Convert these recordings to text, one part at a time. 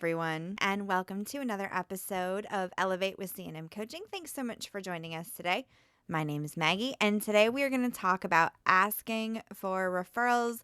everyone, and welcome to another episode of Elevate with C&M Coaching. Thanks so much for joining us today. My name is Maggie, and today we are going to talk about asking for referrals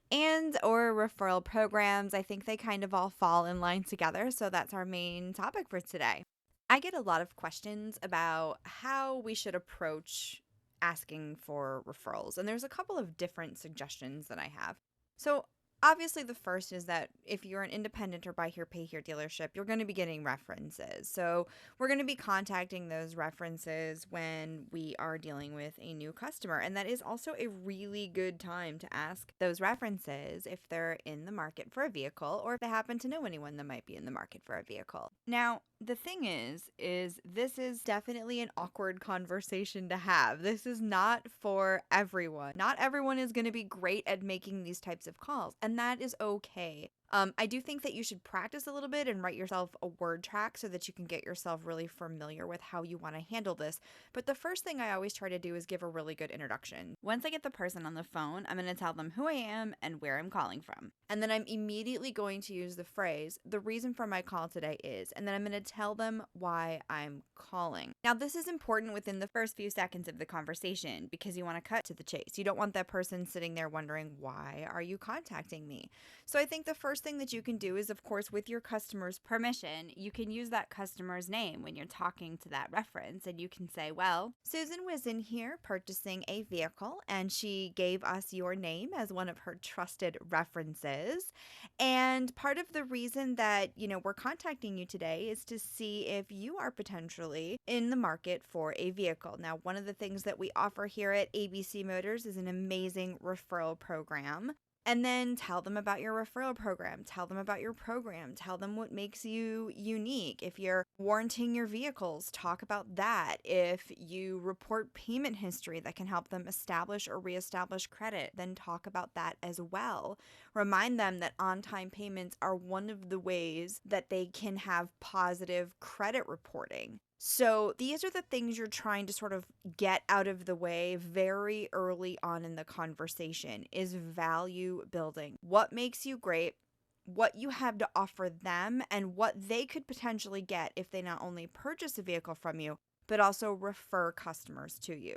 and or referral programs. I think they kind of all fall in line together, so that's our main topic for today. I get a lot of questions about how we should approach asking for referrals, and there's a couple of different suggestions that I have. So obviously, the first is that if you're an independent or buy here, pay here dealership, you're going to be getting references. So we're going to be contacting those references when we are dealing with a new customer. And that is also a really good time to ask those references if they're in the market for a vehicle or if they happen to know anyone that might be in the market for a vehicle. Now, the thing is this is definitely an awkward conversation to have. This is not for everyone. Not everyone is going to be great at making these types of calls, and that is okay. I do think that you should practice a little bit and write yourself a word track so that you can get yourself really familiar with how you want to handle this. But the first thing I always try to do is give a really good introduction. Once I get the person on the phone, I'm going to tell them who I am and where I'm calling from. And then I'm immediately going to use the phrase, the reason for my call today is, and then I'm going to tell them why I'm calling. Now, this is important within the first few seconds of the conversation because you want to cut to the chase. You don't want that person sitting there wondering, why are you contacting me? So I think the first thing that you can do is, of course, with your customer's permission, you can use that customer's name when you're talking to that reference. And you can say, well, Susan was in here purchasing a vehicle and she gave us your name as one of her trusted references. And part of the reason that, we're contacting you today is to see if you are potentially in the market for a vehicle. Now, one of the things that we offer here at ABC Motors is an amazing referral program. And then tell them about your referral program. Tell them about your program. Tell them what makes you unique. If you're warranting your vehicles, talk about that. If you report payment history that can help them establish or reestablish credit, then talk about that as well. Remind them that on-time payments are one of the ways that they can have positive credit reporting. So these are the things you're trying to sort of get out of the way very early on in the conversation is value building. What makes you great, what you have to offer them, and what they could potentially get if they not only purchase a vehicle from you, but also refer customers to you.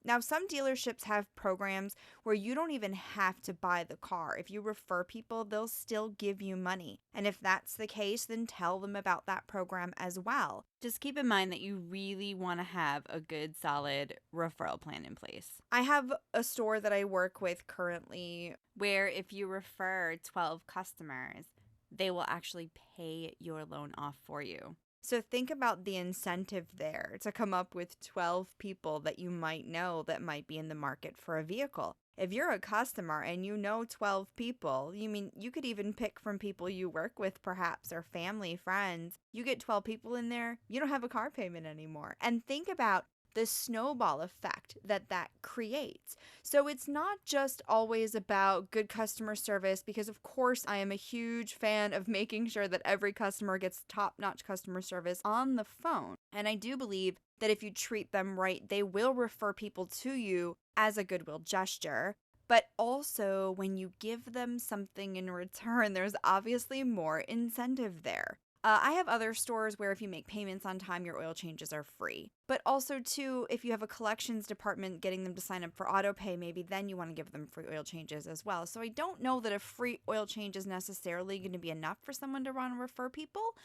Now, some dealerships have programs where you don't even have to buy the car. If you refer people, they'll still give you money. And if that's the case, then tell them about that program as well. Just keep in mind that you really want to have a good, solid referral plan in place. I have a store that I work with currently where if you refer 12 customers, they will actually pay your loan off for you. So think about the incentive there to come up with 12 people that you might know that might be in the market for a vehicle. If you're a customer and you know 12 people, you could even pick from people you work with perhaps or family, friends. You get 12 people in there, you don't have a car payment anymore. And think about the snowball effect that creates. So it's not just always about good customer service, because of course I am a huge fan of making sure that every customer gets top-notch customer service on the phone. And I do believe that if you treat them right, they will refer people to you as a goodwill gesture. But also when you give them something in return, there's obviously more incentive there. I have other stores where if you make payments on time, your oil changes are free. But also, too, if you have a collections department, getting them to sign up for auto pay, maybe then you want to give them free oil changes as well. So I don't know that a free oil change is necessarily going to be enough for someone to want to refer people.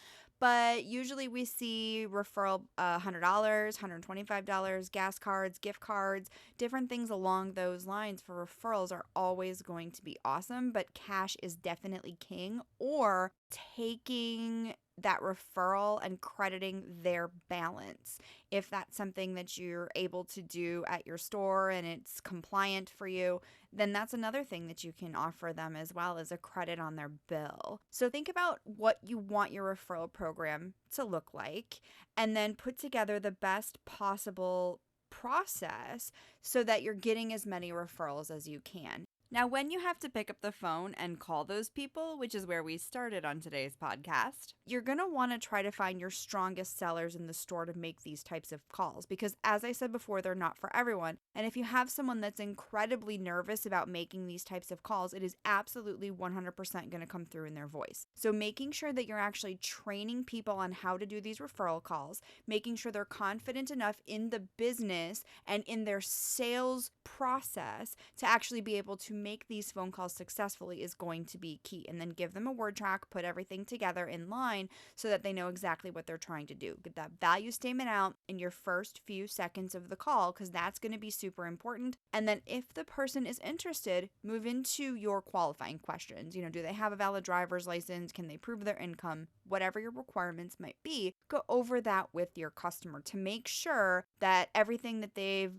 But usually we see referral $100, $125, gas cards, gift cards, different things along those lines for referrals are always going to be awesome. But cash is definitely king, or taking that referral and crediting their balance. If that's something that you're able to do at your store and it's compliant for you, then that's another thing that you can offer them as well as a credit on their bill. So think about what you want your referral program to look like and then put together the best possible process so that you're getting as many referrals as you can. Now, when you have to pick up the phone and call those people, which is where we started on today's podcast, you're going to want to try to find your strongest sellers in the store to make these types of calls because, as I said before, they're not for everyone. And if you have someone that's incredibly nervous about making these types of calls, it is absolutely 100% going to come through in their voice. So making sure that you're actually training people on how to do these referral calls, making sure they're confident enough in the business and in their sales process to actually be able to make these phone calls successfully is going to be key. And then give them a word track, put everything together in line so that they know exactly what they're trying to do. Get that value statement out in your first few seconds of the call because that's going to be super important. And then if the person is interested, move into your qualifying questions. Do they have a valid driver's license? Can they prove their income? Whatever your requirements might be, go over that with your customer to make sure that everything that they've,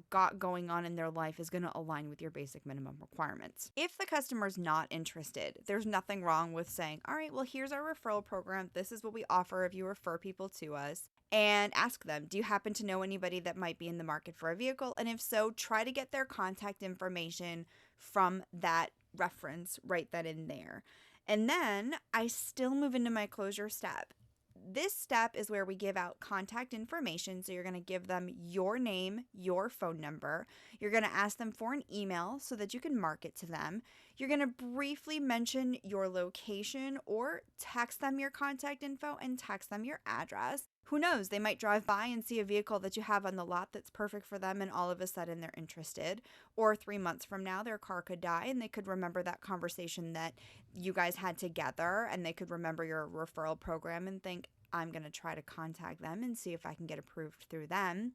got going on in their life is going to align with your basic minimum requirements. If the customer's not interested, there's nothing wrong with saying, all right, well, here's our referral program. This is what we offer if you refer people to us. And ask them, do you happen to know anybody that might be in the market for a vehicle? And if so, try to get their contact information from that reference right then and there. And then I still move into my closure step. This step is where we give out contact information. So you're going to give them your name, your phone number. You're going to ask them for an email so that you can mark it to them. You're going to briefly mention your location or text them your contact info and text them your address. Who knows? They might drive by and see a vehicle that you have on the lot that's perfect for them and all of a sudden they're interested. Or 3 months from now, their car could die and they could remember that conversation that you guys had together and they could remember your referral program and think, I'm going to try to contact them and see if I can get approved through them.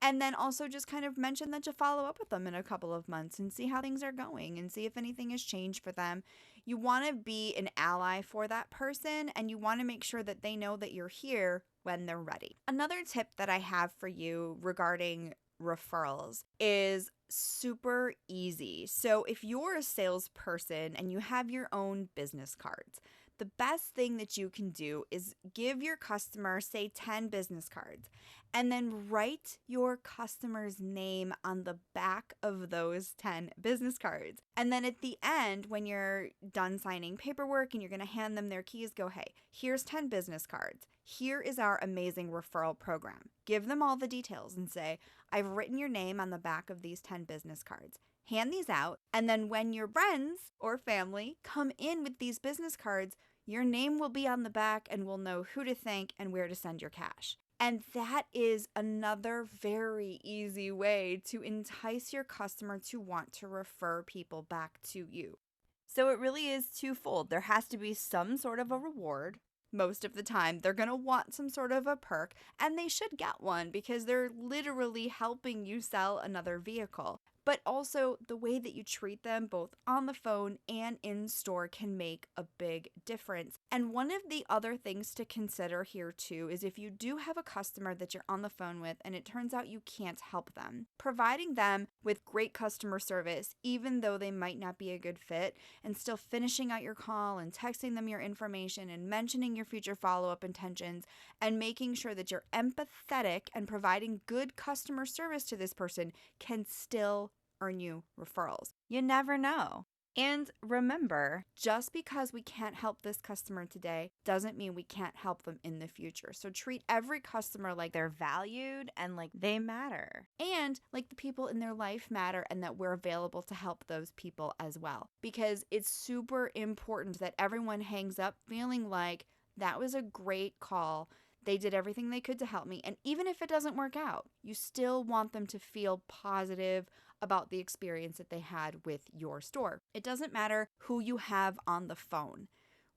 And then also just kind of mention that you follow up with them in a couple of months and see how things are going and see if anything has changed for them. You want to be an ally for that person and you want to make sure that they know that you're here when they're ready. Another tip that I have for you regarding referrals is super easy. So if you're a salesperson and you have your own business cards, the best thing that you can do is give your customer, say, 10 business cards, and then write your customer's name on the back of those 10 business cards. And then at the end, when you're done signing paperwork and you're going to hand them their keys, go, hey, here's 10 business cards. Here is our amazing referral program. Give them all the details and say, I've written your name on the back of these 10 business cards. Hand these out, and then when your friends or family come in with these business cards, your name will be on the back and we'll know who to thank and where to send your cash. And that is another very easy way to entice your customer to want to refer people back to you. So it really is twofold. There has to be some sort of a reward. Most of the time, they're going to want some sort of a perk, and they should get one because they're literally helping you sell another vehicle. But also, the way that you treat them both on the phone and in store can make a big difference. And one of the other things to consider here too is if you do have a customer that you're on the phone with and it turns out you can't help them, providing them with great customer service, even though they might not be a good fit, and still finishing out your call and texting them your information and mentioning your future follow-up intentions and making sure that you're empathetic and providing good customer service to this person can still earn you referrals. You never know. And remember, just because we can't help this customer today doesn't mean we can't help them in the future. So treat every customer like they're valued and like they matter. And like the people in their life matter and that we're available to help those people as well. Because it's super important that everyone hangs up feeling like that was a great call. They did everything they could to help me. And even if it doesn't work out, you still want them to feel positive about the experience that they had with your store. It doesn't matter who you have on the phone.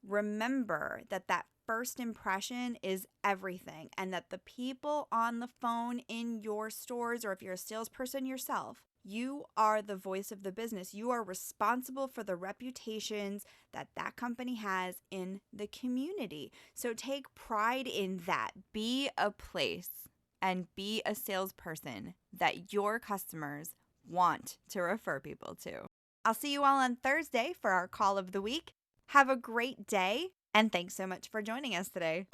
Remember that first impression is everything, and that the people on the phone in your stores, or if you're a salesperson yourself, you are the voice of the business. You are responsible for the reputations that company has in the community. So take pride in that. Be a place and be a salesperson that your customers want to refer people to. I'll see you all on Thursday for our call of the week. Have a great day, and thanks so much for joining us today.